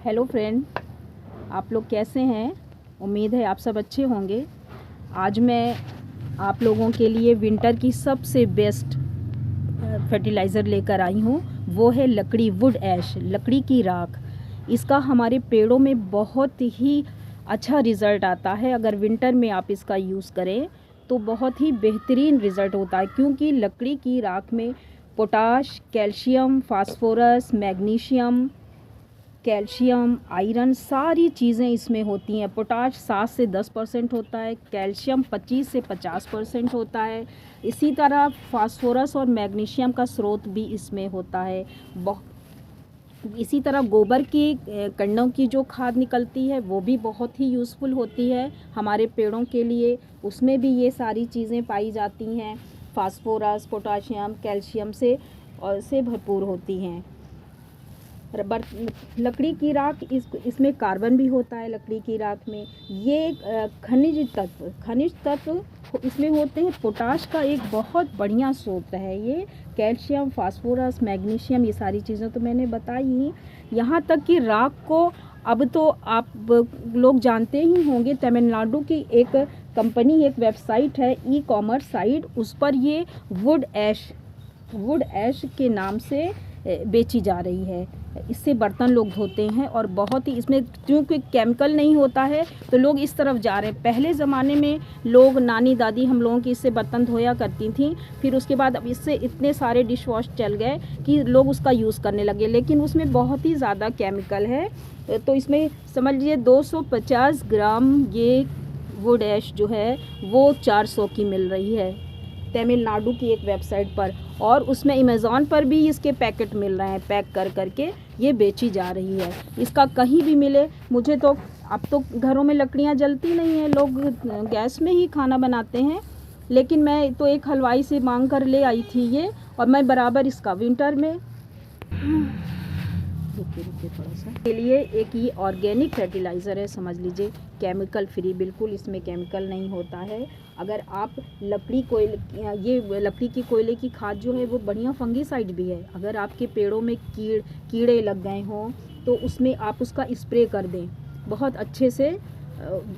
Hello friend, आप लोग कैसे हैं। उम्मीद है आप सब अच्छे होंगे। आज मैं आप लोगों के लिए विंटर की सबसे बेस्ट फर्टिलाइज़र लेकर आई हूँ। वो है लकड़ी, वुड ऐश, लकड़ी की राख। इसका हमारे पेड़ों में बहुत ही अच्छा रिज़ल्ट आता है। अगर विंटर में आप इसका यूज़ करें तो बहुत ही बेहतरीन रिज़ल्ट होता है, क्योंकि लकड़ी की राख में potash, calcium, phosphorus, magnesium, calcium, iron, सारी चीज़ें इसमें होती हैं। पोटाश 7 से 10% होता है, कैल्शियम 25 से 50% होता है। इसी तरह फास्फोरस और मैग्नीशियम का स्रोत भी इसमें होता है। इसी तरह गोबर की कंडों की जो खाद निकलती है वो भी बहुत ही यूज़फुल होती है हमारे पेड़ों के लिए। उसमें भी ये सारी चीज़ें पाई जाती हैं। फास्फोरस, पोटाशियम, कैल्शियम से भरपूर होती हैं। लकड़ी की राख, इसमें कार्बन भी होता है। लकड़ी की राख में ये खनिज तत्व इसमें होते हैं। पोटाश का एक बहुत बढ़िया स्रोत है ये। कैल्शियम, फास्फोरस, मैग्नीशियम, ये सारी चीज़ें तो मैंने बताई ही। यहाँ तक कि राख को अब तो आप लोग जानते ही होंगे, तमिलनाडु की एक कंपनी, एक वेबसाइट है, ई-कॉमर्स साइट, उस पर ये वुड ऐश के नाम से बेची जा रही है। इससे बर्तन लोग धोते हैं और बहुत ही इसमें क्योंकि केमिकल नहीं होता है तो लोग इस तरफ जा रहे हैं। पहले ज़माने में लोग, नानी दादी हम लोगों की इससे बर्तन धोया करती थी। फिर उसके बाद अब इससे इतने सारे डिश वॉश चल गए कि लोग उसका यूज़ करने लगे, लेकिन उसमें बहुत ही ज़्यादा केमिकल है। तो इसमें समझ लीजिए 250 ग्राम ये वुड ऐश जो है वो 400 की मिल रही है तमिलनाडु की एक वेबसाइट पर, और उसमें अमेज़ॉन पर भी इसके पैकेट मिल रहे हैं। पैक कर करके ये बेची जा रही है। इसका कहीं भी मिले, मुझे तो अब तो घरों में लकड़ियाँ जलती नहीं हैं, लोग गैस में ही खाना बनाते हैं, लेकिन मैं तो एक हलवाई से मांग कर ले आई थी ये, और मैं बराबर इसका विंटर में रुकिए थोड़ा सा के लिए एक ये ऑर्गेनिक फर्टिलाइज़र है, समझ लीजिए केमिकल फ्री, बिल्कुल इसमें केमिकल नहीं होता है। अगर आप लकड़ी की कोयले की खाद जो है वो बढ़िया फंगीसाइड भी है। अगर आपके पेड़ों में कीड़े लग गए हों तो उसमें आप उसका स्प्रे कर दें, बहुत अच्छे से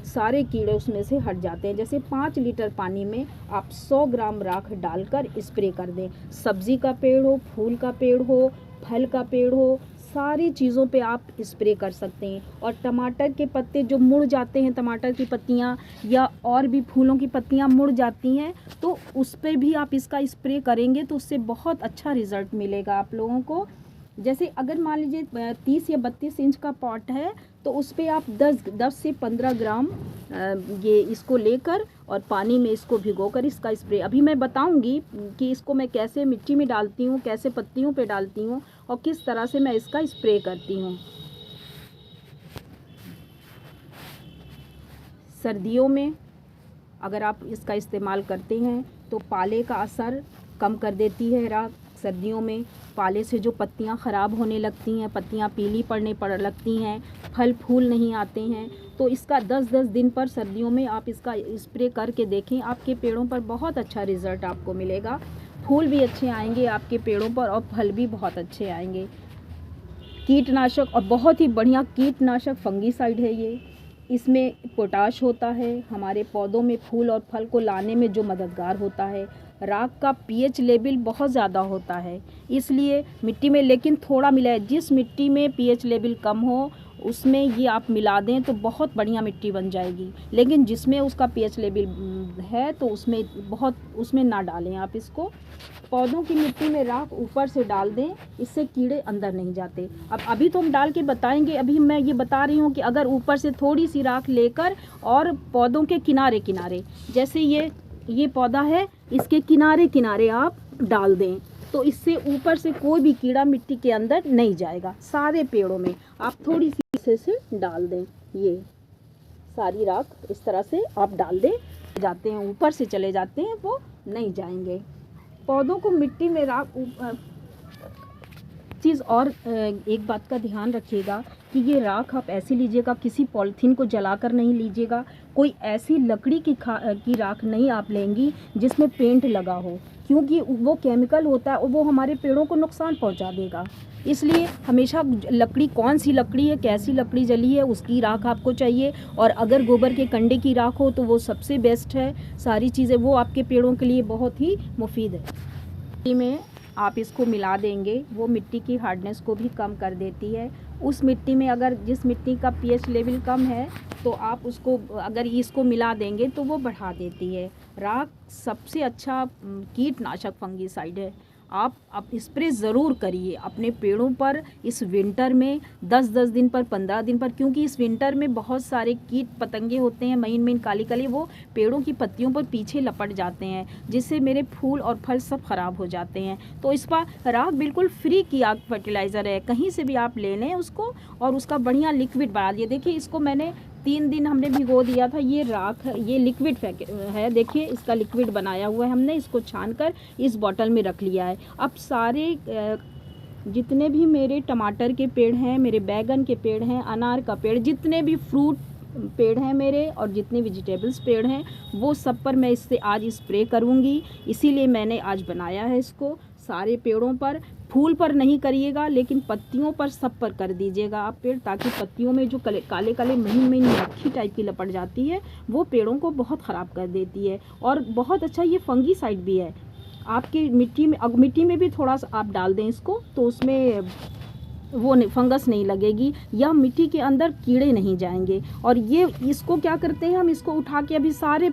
सारे कीड़े उसमें से हट जाते हैं। जैसे 5 लीटर पानी में आप 100 ग्राम राख डालकर स्प्रे कर दें। सब्ज़ी का पेड़ हो, फूल का पेड़ हो, फल का पेड़ हो, सारी चीज़ों पे आप स्प्रे कर सकते हैं। और टमाटर के पत्ते जो मुड़ जाते हैं, टमाटर की पत्तियाँ या और भी फूलों की पत्तियाँ मुड़ जाती हैं, तो उस पर भी आप इसका स्प्रे करेंगे तो उससे बहुत अच्छा रिज़ल्ट मिलेगा आप लोगों को। जैसे अगर मान लीजिए 30 या 32 इंच का पॉट है तो उस पर आप 10 से 15 ग्राम ये इसको लेकर और पानी में इसको भिगोकर इसका स्प्रे, अभी मैं बताऊंगी कि इसको मैं कैसे मिट्टी में डालती हूँ, कैसे पत्तियों पे डालती हूँ और किस तरह से मैं इसका स्प्रे करती हूँ। सर्दियों में अगर आप इसका इस्तेमाल करते हैं तो पाले का असर कम कर देती है राख। सर्दियों में पाले से जो पत्तियां ख़राब होने लगती हैं, पत्तियां पीली पड़ने लगती हैं, फल फूल नहीं आते हैं, तो इसका 10-10 दिन पर सर्दियों में आप इसका स्प्रे करके देखें, आपके पेड़ों पर बहुत अच्छा रिज़ल्ट आपको मिलेगा। फूल भी अच्छे आएंगे आपके पेड़ों पर और फल भी बहुत अच्छे आएंगे। कीटनाशक, और बहुत ही बढ़िया कीटनाशक फंगीसाइड है ये। इसमें पोटाश होता है, हमारे पौधों में फूल और फल को लाने में जो मददगार होता है। राख का पीएच लेवल बहुत ज़्यादा होता है, इसलिए मिट्टी में लेकिन थोड़ा मिलाए। जिस मिट्टी में पीएच लेवल कम हो उसमें ये आप मिला दें तो बहुत बढ़िया मिट्टी बन जाएगी, लेकिन जिसमें उसका पीएच लेवल है तो उसमें ना डालें आप इसको। पौधों की मिट्टी में राख ऊपर से डाल दें, इससे कीड़े अंदर नहीं जाते। अब अभी तो हम डाल के बताएंगे, अभी मैं ये बता रही हूँ कि अगर ऊपर से थोड़ी सी राख लेकर और पौधों के किनारे किनारे, जैसे ये पौधा है, इसके किनारे किनारे आप डाल दें तो इससे ऊपर से कोई भी कीड़ा मिट्टी के अंदर नहीं जाएगा। सारे पेड़ों में आप थोड़ी सी से डाल दें, ये सारी राख इस तरह से आप डाल दें, जाते हैं ऊपर से चले जाते हैं, वो नहीं जाएंगे। पौधों को मिट्टी में राख चीज़ और एक बात का ध्यान रखिएगा कि ये राख आप ऐसे लीजिएगा, किसी पॉलीथीन को जलाकर नहीं लीजिएगा। कोई ऐसी लकड़ी की राख नहीं आप लेंगी जिसमें पेंट लगा हो, क्योंकि वो केमिकल होता है और वो हमारे पेड़ों को नुकसान पहुंचा देगा। इसलिए हमेशा लकड़ी, कौन सी लकड़ी है, कैसी लकड़ी जली है, उसकी राख आपको चाहिए। और अगर गोबर के कंडे की राख हो तो वो सबसे बेस्ट है। सारी चीज़ें वो आपके पेड़ों के लिए बहुत ही मुफीद है। मिट्टी में आप इसको मिला देंगे, वो मिट्टी की हार्डनेस को भी कम कर देती है। उस मिट्टी में अगर जिस मिट्टी का पीएच लेवल कम है तो आप उसको अगर इसको मिला देंगे तो वो बढ़ा देती है। राख सबसे अच्छा कीटनाशक फंगीसाइड है। आप स्प्रे ज़रूर करिए अपने पेड़ों पर इस विंटर में 10-10 दिन पर, 15 दिन पर, क्योंकि इस विंटर में बहुत सारे कीट पतंगे होते हैं, महीन महीन काली काली, वो पेड़ों की पत्तियों पर पीछे लपट जाते हैं, जिससे मेरे फूल और फल सब ख़राब हो जाते हैं। तो इस पर राख बिल्कुल फ्री की आग फर्टिलाइज़र है, कहीं से भी आप ले लें उसको और उसका बढ़िया लिक्विड बना दिए। देखिए इसको मैंने 3 दिन हमने भिगो दिया था। ये राख, ये लिक्विड है, देखिए इसका लिक्विड बनाया हुआ है हमने। इसको छान कर इस बॉटल में रख लिया है। अब सारे जितने भी मेरे टमाटर के पेड़ हैं, मेरे बैगन के पेड़ हैं, अनार का पेड़, जितने भी फ्रूट पेड़ हैं मेरे और जितने वेजिटेबल्स पेड़ हैं, वो सब पर मैं इससे आज स्प्रे करूँगी। इसीलिए मैंने आज बनाया है इसको। सारे पेड़ों पर, फूल पर नहीं करिएगा लेकिन पत्तियों पर सब पर कर दीजिएगा आप पेड़, ताकि पत्तियों में जो काले काले महीन महीन मक्खी टाइप की लपट जाती है वो पेड़ों को बहुत ख़राब कर देती है। और बहुत अच्छा ये फंगीसाइड भी है। आपकी मिट्टी में भी थोड़ा सा आप डाल दें इसको तो उसमें वो फंगस नहीं लगेगी या मिट्टी के अंदर कीड़े नहीं जाएंगे। और ये इसको क्या करते हैं हम, इसको उठा के अभी सारे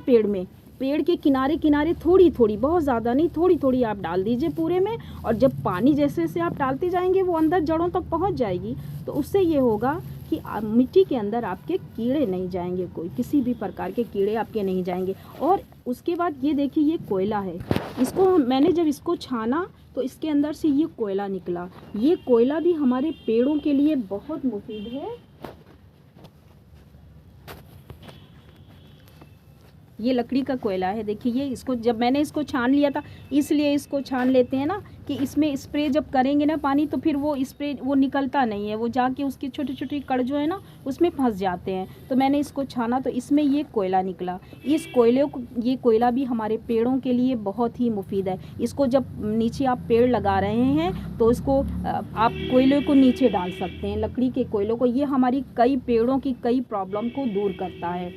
पेड़ के किनारे किनारे थोड़ी थोड़ी, बहुत ज़्यादा नहीं, थोड़ी थोड़ी आप डाल दीजिए पूरे में। और जब पानी जैसे जैसे आप डालते जाएंगे वो अंदर जड़ों तक पहुंच जाएगी। तो उससे ये होगा कि मिट्टी के अंदर आपके कीड़े नहीं जाएंगे, कोई किसी भी प्रकार के कीड़े आपके नहीं जाएंगे। और उसके बाद ये देखिए ये कोयला है, इसको मैंने जब इसको छाना तो इसके अंदर से ये कोयला निकला। ये कोयला भी हमारे पेड़ों के लिए बहुत मुफीद है। ये लकड़ी का कोयला है, देखिए ये, इसको जब मैंने इसको छान लिया था, इसलिए इसको छान लेते हैं ना कि इसमें स्प्रे जब करेंगे ना पानी तो फिर वो स्प्रे वो निकलता नहीं है, वो जाके उसकी छोटी छोटी कण जो है ना उसमें फंस जाते हैं। तो मैंने इसको छाना तो इसमें ये कोयला निकला। इस कोयले को, ये कोयला भी हमारे पेड़ों के लिए बहुत ही मुफीद है। इसको जब नीचे आप पेड़ लगा रहे हैं तो इसको आप कोयले को नीचे डाल सकते हैं, लकड़ी के कोयलों को। ये हमारी कई पेड़ों की कई प्रॉब्लम को दूर करता है।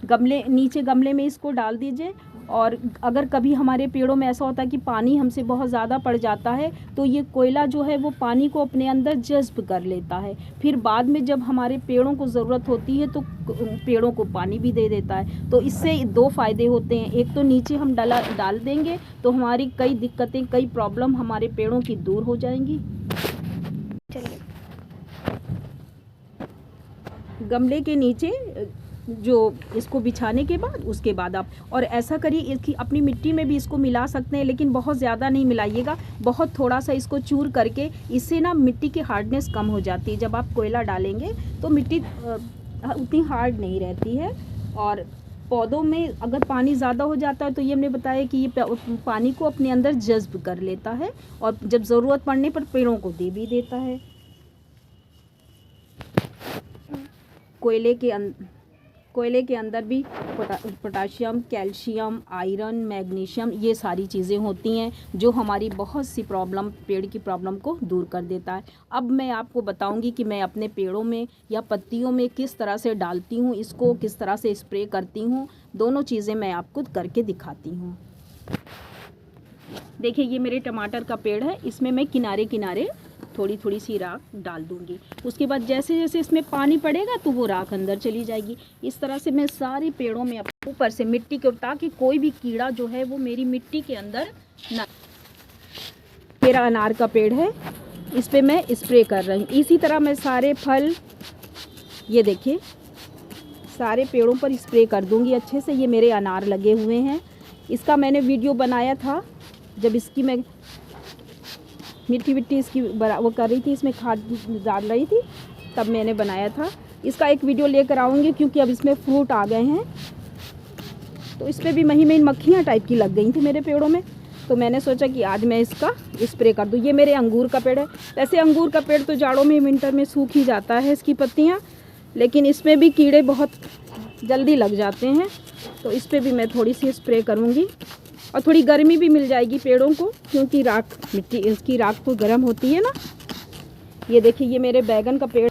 नीचे गमले में इसको डाल दीजिए। और अगर कभी हमारे पेड़ों में ऐसा होता है कि पानी हमसे बहुत ज़्यादा पड़ जाता है तो ये कोयला जो है वो पानी को अपने अंदर जज्ब कर लेता है। फिर बाद में जब हमारे पेड़ों को ज़रूरत होती है तो पेड़ों को पानी भी दे देता है। तो इससे 2 फ़ायदे होते हैं। एक तो नीचे हम डाल देंगे तो हमारी कई दिक्कतें, कई प्रॉब्लम हमारे पेड़ों की दूर हो जाएंगी। चलिए, गमले के नीचे जो इसको बिछाने के बाद उसके बाद आप और ऐसा करिए, इसकी अपनी मिट्टी में भी इसको मिला सकते हैं, लेकिन बहुत ज़्यादा नहीं मिलाइएगा, बहुत थोड़ा सा इसको चूर करके। इससे ना मिट्टी की हार्डनेस कम हो जाती है। जब आप कोयला डालेंगे तो मिट्टी उतनी हार्ड नहीं रहती है। और पौधों में अगर पानी ज़्यादा हो जाता है तो ये हमने बताया कि ये पानी को अपने अंदर जज्ब कर लेता है और जब ज़रूरत पड़ने पर पेड़ों को दे भी देता है। कोयले के अंदर भी पोटाशियम, कैल्शियम, आयरन, मैग्नीशियम, ये सारी चीज़ें होती हैं जो हमारी बहुत सी प्रॉब्लम, पेड़ की प्रॉब्लम को दूर कर देता है। अब मैं आपको बताऊंगी कि मैं अपने पेड़ों में या पत्तियों में किस तरह से डालती हूँ, इसको किस तरह से स्प्रे करती हूँ। दोनों चीज़ें मैं आपको करके दिखाती हूँ। देखिए ये मेरे टमाटर का पेड़ है, इसमें मैं किनारे किनारे थोड़ी थोड़ी सी राख डाल दूंगी। उसके बाद जैसे जैसे इसमें पानी पड़ेगा तो वो राख अंदर चली जाएगी। इस तरह से मैं सारे पेड़ों में ऊपर से मिट्टी के, ताकि कोई भी कीड़ा जो है वो मेरी मिट्टी के अंदर ना। मेरा अनार का पेड़ है, इस पे मैं स्प्रे कर रही हूँ। इसी तरह मैं सारे फल, ये देखिए सारे पेड़ों पर स्प्रे कर दूंगी अच्छे से। ये मेरे अनार लगे हुए हैं, इसका मैंने वीडियो बनाया था जब इसकी मैं मिट्टी इसकी वो कर रही थी, इसमें खाद डाल रही थी, तब मैंने बनाया था। इसका एक वीडियो लेकर आऊँगी क्योंकि अब इसमें फ्रूट आ गए हैं तो इस पर भी महीन मक्खियाँ टाइप की लग गई थी मेरे पेड़ों में। तो मैंने सोचा कि आज मैं इसका स्प्रे कर दूँ। ये मेरे अंगूर का पेड़ है। वैसे अंगूर का पेड़ तो जाड़ों में, विंटर में सूख ही जाता है इसकी पत्तियाँ, लेकिन इसमें भी कीड़े बहुत जल्दी लग जाते हैं तो इस पर भी मैं थोड़ी सी स्प्रे करूँगी। और थोड़ी गर्मी भी मिल जाएगी पेड़ों को, क्योंकि राख, मिट्टी इसकी राख तो गर्म होती है ना। ये देखिए, ये मेरे बैगन का पेड़,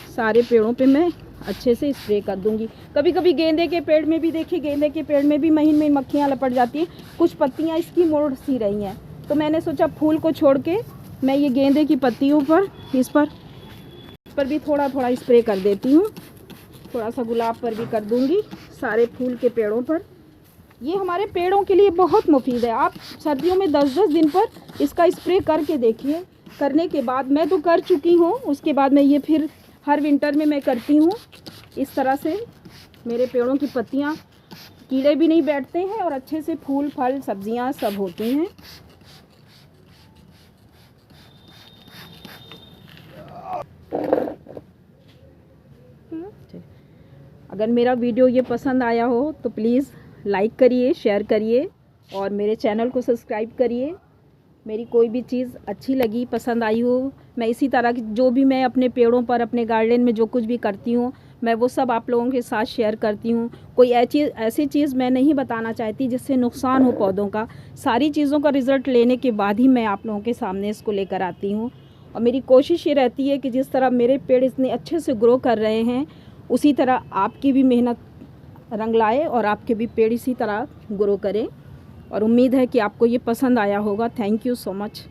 सारे पेड़ों पे मैं अच्छे से स्प्रे कर दूंगी। कभी कभी गेंदे के पेड़ में भी देखिए, गेंदे के पेड़ में भी महीन महीन मक्खियाँ लपट जाती हैं, कुछ पत्तियाँ इसकी मुड़ सी रही हैं, तो मैंने सोचा फूल को छोड़ के मैं ये गेंदे की पत्तियों पर, इस पर भी थोड़ा थोड़ा स्प्रे कर देती हूँ। थोड़ा सा गुलाब पर भी कर दूंगी, सारे फूल के पेड़ों पर। ये हमारे पेड़ों के लिए बहुत मुफीद है। आप सर्दियों में 10-10 दिन पर इसका स्प्रे करके देखिए। करने के बाद, मैं तो कर चुकी हूँ, उसके बाद मैं ये फिर हर विंटर में मैं करती हूँ। इस तरह से मेरे पेड़ों की पत्तियाँ, कीड़े भी नहीं बैठते हैं और अच्छे से फूल फल सब्जियाँ सब होती हैं। अगर मेरा वीडियो ये पसंद आया हो तो प्लीज़ लाइक करिए, शेयर करिए और मेरे चैनल को सब्सक्राइब करिए। मेरी कोई भी चीज़ अच्छी लगी, पसंद आई हो, मैं इसी तरह की जो भी मैं अपने पेड़ों पर, अपने गार्डन में जो कुछ भी करती हूँ, मैं वो सब आप लोगों के साथ शेयर करती हूँ। कोई ऐसी चीज़ मैं नहीं बताना चाहती जिससे नुकसान हो पौधों का। सारी चीज़ों का रिज़ल्ट लेने के बाद ही मैं आप लोगों के सामने इसको लेकर आती हूँ। और मेरी कोशिश ये रहती है कि जिस तरह मेरे पेड़ इतने अच्छे से ग्रो कर रहे हैं, उसी तरह आपकी भी मेहनत रंग लाए और आपके भी पेड़ इसी तरह ग्रो करें। और उम्मीद है कि आपको ये पसंद आया होगा। Thank you so much.